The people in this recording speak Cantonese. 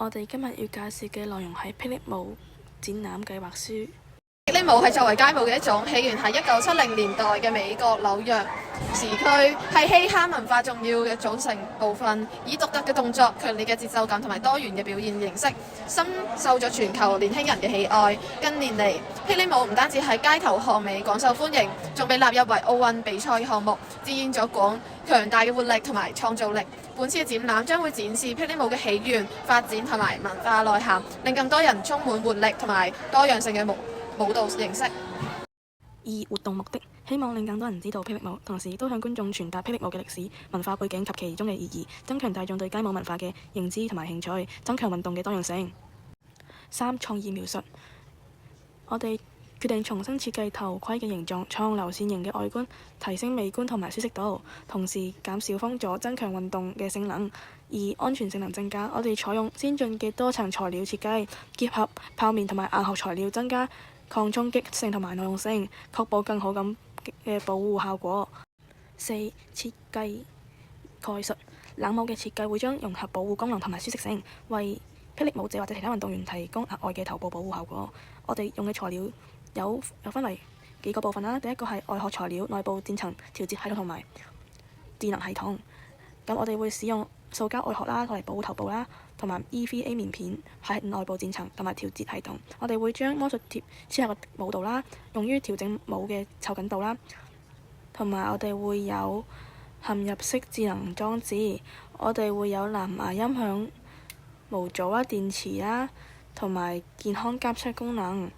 我哋今日要介紹嘅內容係霹靂舞展覽計劃書。霹靂舞係作為街舞嘅一種，起源喺1970年代嘅美國紐約時區，係嘻哈文化重要嘅組成部分，以獨特嘅動作、強烈嘅節奏感同埋多元嘅表現形式，深受咗全球年輕人嘅喜愛。近年嚟，霹靂舞唔單止喺街頭巷尾廣受歡迎，仲被納入為奧運比賽項目，展現咗強大嘅活力同埋創造力。本次嘅展覽將會展示霹靂舞嘅起源、發展同埋文化內涵，令更多人充滿活力同埋多樣性嘅舞蹈形式。二、活動目的，希望令更多人知道霹靂舞，同時亦都向觀眾傳達霹靂舞嘅歷史、文化背景及其中嘅意義，增強大眾對街舞文化嘅認知同埋興趣，增強運動嘅多樣性。三、創意描述，我哋決定重新設計頭盔嘅形狀，採用流線型嘅外觀，提升美觀同埋舒適度，同時減少風阻，增強運動嘅性能。而安全性能增加，我哋採用先進嘅多層材料設計，結合泡棉同埋硬殼材料，增加抗衝擊性同埋耐用性，確保更好咁嘅保護效果。四、設計概述，冷帽嘅設計會將融合保護功能同埋舒適性，為霹靂舞者或者其他運動員提供額外嘅頭部保護效果。我哋用嘅材料有分為幾個部分啦。第一個係外殼材料、內部漸層調節系統同埋智能系統。咁我哋會使用塑膠外殼啦，嚟保護頭部啦，同埋 EVA 棉片喺內部漸層同埋調節系統。我哋會將魔術貼黐喺個舞度啦，用於調整舞嘅湊緊度啦。同埋我哋會有嵌入式智能裝置，我哋會有藍牙音響模組啦、電池啦，同埋健康監測功能。